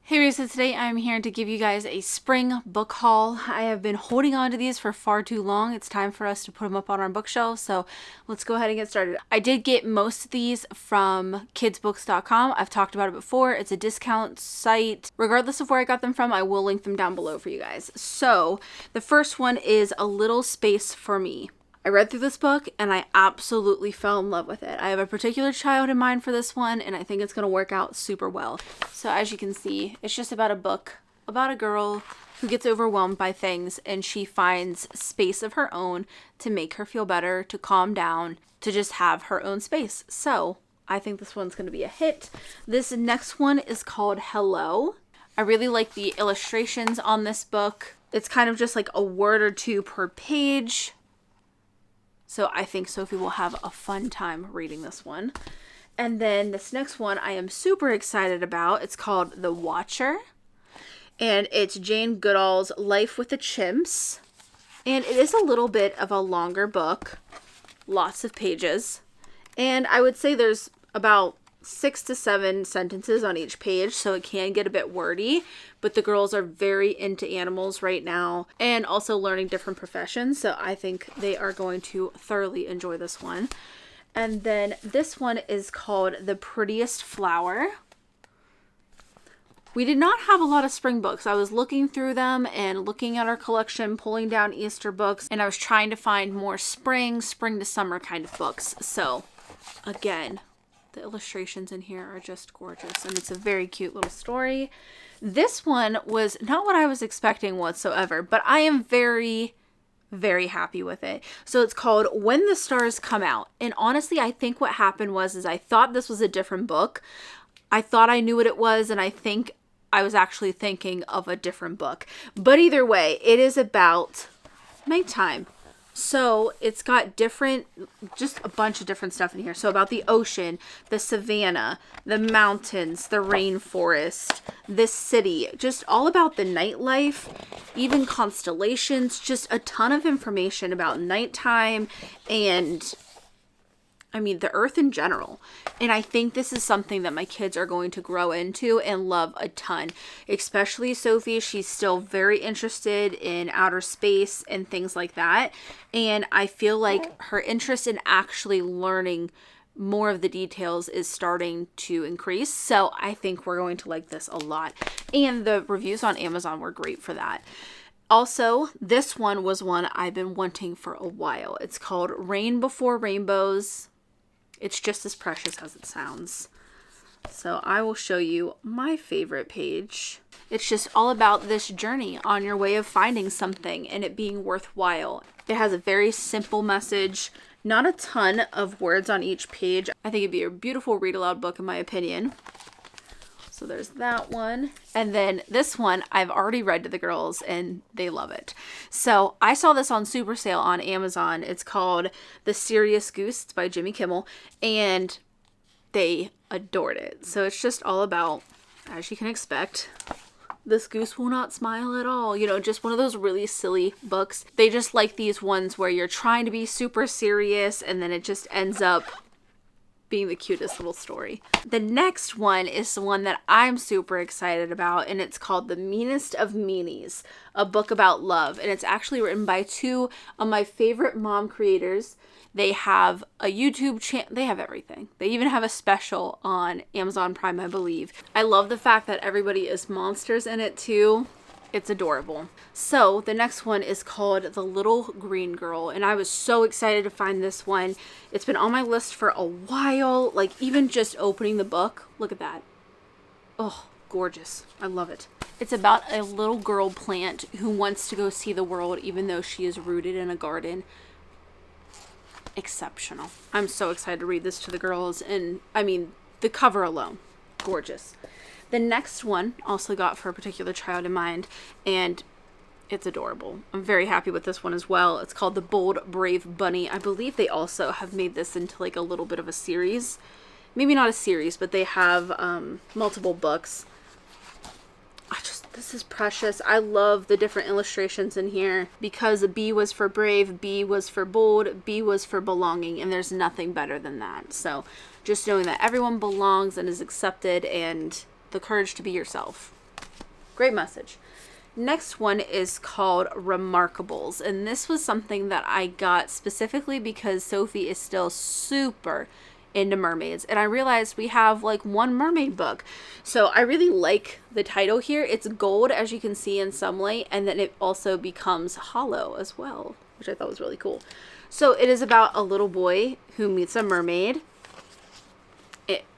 Hey Reese, today I'm here to give you guys a spring book haul. I have been holding on to these for far too long. It's time for us to put them up on our bookshelf, so let's go ahead and get started. I did get most of these from kidsbooks.com. I've talked about it before. It's a discount site. Regardless of where I got them from, I will link them down below for you guys. So the first one is A Little Space for Me. I read through this book and I absolutely fell in love with it. I have a particular child in mind for this one and I think it's going to work out super well. So as you can see, it's just about a book about a girl who gets overwhelmed by things and she finds space of her own to make her feel better, to calm down, to just have her own space. So I think this one's going to be a hit. This next one is called Hello. I really like the illustrations on this book. It's kind of just like a word or two per page. So I think Sophie will have a fun time reading this one. And then this next one I am super excited about. It's called The Watcher. And it's Jane Goodall's Life with the Chimps. And it is a little bit of a longer book. Lots of pages. And I would say there's about 6 to 7 sentences on each page, so it can get a bit wordy, but the girls are very into animals right now and also learning different professions, so I think they are going to thoroughly enjoy this one. And then this one is called The Prettiest Flower. We did not have a lot of spring books. I was looking through them and looking at our collection, pulling down Easter books, and I was trying to find more spring to summer kind of books. So again, the illustrations in here are just gorgeous, and it's a very cute little story. This one was not what I was expecting whatsoever, but I am very, very happy with it. So it's called When the Stars Come Out. And honestly, I think what happened was I thought this was a different book. I thought I knew what it was, and I think I was actually thinking of a different book. But either way, it is about nighttime. So it's got just a bunch of different stuff in here. So about the ocean, the savannah, the mountains, the rainforest, the city, just all about the nightlife, even constellations, just a ton of information about nighttime and the earth in general. And I think this is something that my kids are going to grow into and love a ton. Especially Sophie, she's still very interested in outer space and things like that. And I feel like her interest in actually learning more of the details is starting to increase. So I think we're going to like this a lot. And the reviews on Amazon were great for that. Also, this one was one I've been wanting for a while. It's called Rain Before Rainbows. It's just as precious as it sounds. So I will show you my favorite page. It's just all about this journey on your way of finding something and it being worthwhile. It has a very simple message, not a ton of words on each page. I think it'd be a beautiful read aloud book in my opinion. So there's that one. And then this one I've already read to the girls and they love it. So I saw this on super sale on Amazon. It's called The Serious Goose. It's by Jimmy Kimmel. And they adored it. So it's just all about, as you can expect, this goose will not smile at all. You know, just one of those really silly books. They just like these ones where you're trying to be super serious and then it just ends up being the cutest little story. The next one is the one that I'm super excited about, and it's called The Meanest of Meanies, a book about love. And it's actually written by two of my favorite mom creators. They have a YouTube channel. They have everything. They even have a special on Amazon Prime, I believe. I love the fact that everybody is monsters in it too. It's adorable. So the next one is called The Little Green Girl, and I was so excited to find this one. It's been on my list for a while, like even just opening the book. Look at that. Oh, gorgeous. I love it. It's about a little girl plant who wants to go see the world even though she is rooted in a garden. Exceptional. I'm so excited to read this to the girls, and the cover alone, gorgeous. The next one also got for a particular child in mind, and it's adorable. I'm very happy with this one as well. It's called The Bold Brave Bunny. I believe they also have made this into like a little bit of a series. Maybe not a series, but they have multiple books. This is precious. I love the different illustrations in here because B was for brave, B was for bold, B was for belonging, and there's nothing better than that. So just knowing that everyone belongs and is accepted and the courage to be yourself. great message. Next one is called Remarkables, and this was something that I got specifically because Sophie is still super into mermaids, and I realized we have like one mermaid book, so I really like the title here. It's gold, as you can see in some light, and then it also becomes hollow as well, which I thought was really cool. So it is about a little boy who meets a mermaid,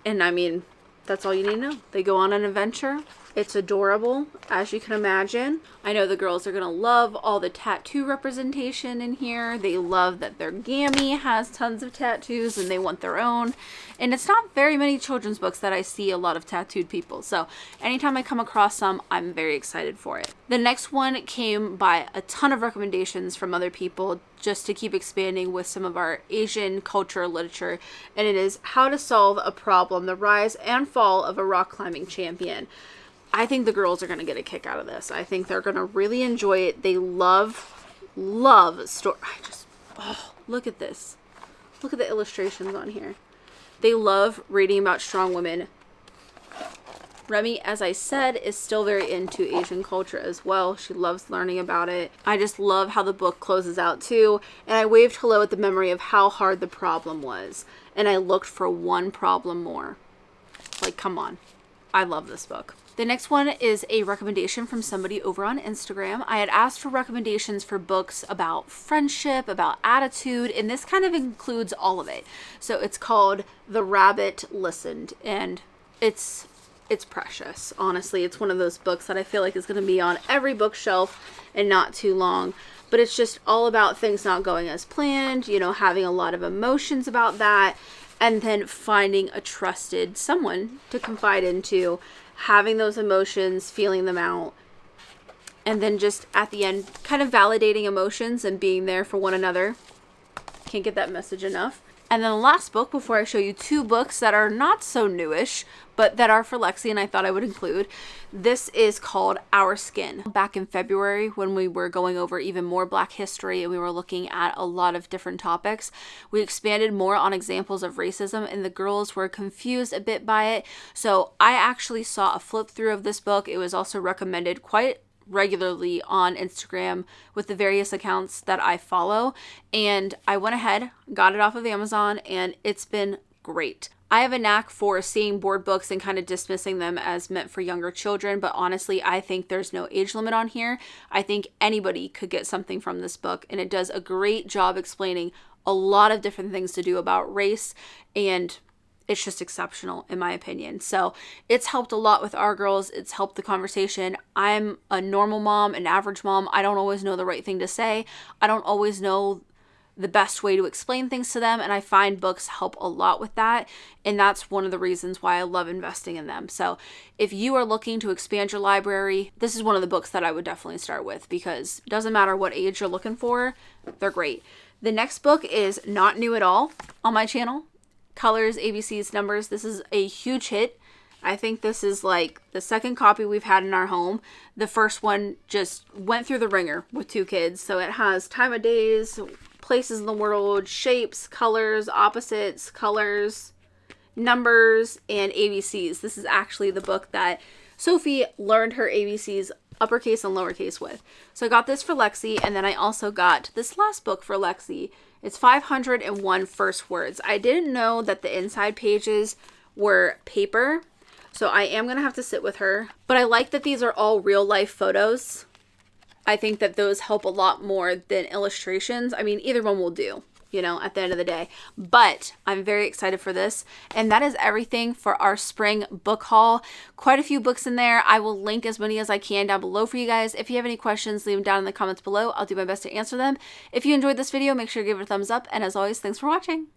and I mean, that's all you need to know. They go on an adventure. It's adorable, as you can imagine. I know the girls are going to love all the tattoo representation in here. They love that their Gammy has tons of tattoos and they want their own. And it's not very many children's books that I see a lot of tattooed people. So anytime I come across some, I'm very excited for it. The next one came by a ton of recommendations from other people just to keep expanding with some of our Asian culture literature. And it is How to Solve a Problem, The Rise and Fall of a Rock Climbing Champion. I think the girls are going to get a kick out of this. I think they're going to really enjoy it. They love story. Look at this. Look at the illustrations on here. They love reading about strong women. Remy, as I said, is still very into Asian culture as well. She loves learning about it. I just love how the book closes out too. And I waved hello at the memory of how hard the problem was. And I looked for one problem more. Like, come on. I love this book. The next one is a recommendation from somebody over on Instagram. I had asked for recommendations for books about friendship, about attitude, and this kind of includes all of it. So it's called The Rabbit Listened, and it's precious. Honestly, it's one of those books that I feel like is going to be on every bookshelf and not too long. But it's just all about things not going as planned, you know, having a lot of emotions about that, and then finding a trusted someone to confide into, having those emotions, feeling them out, and then just at the end kind of validating emotions and being there for one another. Can't get that message enough. And then the last book, before I show you two books that are not so newish, but that are for Lexi and I thought I would include. This is called Our Skin. Back in February, when we were going over even more Black history and we were looking at a lot of different topics, we expanded more on examples of racism and the girls were confused a bit by it. So I actually saw a flip through of this book. It was also recommended quite regularly on Instagram with the various accounts that I follow, and I went ahead, got it off of Amazon, and it's been great. I have a knack for seeing board books and kind of dismissing them as meant for younger children, but honestly, I think there's no age limit on here. I think anybody could get something from this book, and it does a great job explaining a lot of different things to do about race, and it's just exceptional in my opinion. So it's helped a lot with our girls. It's helped the conversation. I'm a normal mom, an average mom. I don't always know the right thing to say. I don't always know the best way to explain things to them, and I find books help a lot with that, and that's one of the reasons why I love investing in them. So if you are looking to expand your library, this is one of the books that I would definitely start with, because it doesn't matter what age you're looking for, they're great. The next book is not new at all on my channel. Colors, ABCs, Numbers. This is a huge hit. I think this is like the second copy we've had in our home. The first one just went through the ringer with 2 kids. So it has time of days, places in the world, shapes, colors, opposites, colors, numbers, and ABCs. This is actually the book that Sophie learned her ABCs uppercase and lowercase with. So I got this for Lexi, and then I also got this last book for Lexi. It's 501 First Words. I didn't know that the inside pages were paper, so I am going to have to sit with her. But I like that these are all real life photos. I think that those help a lot more than illustrations. I mean, either one will do, you know, at the end of the day. But I'm very excited for this. And that is everything for our spring book haul. Quite a few books in there. I will link as many as I can down below for you guys. If you have any questions, leave them down in the comments below. I'll do my best to answer them. If you enjoyed this video, make sure to give it a thumbs up. And as always, thanks for watching.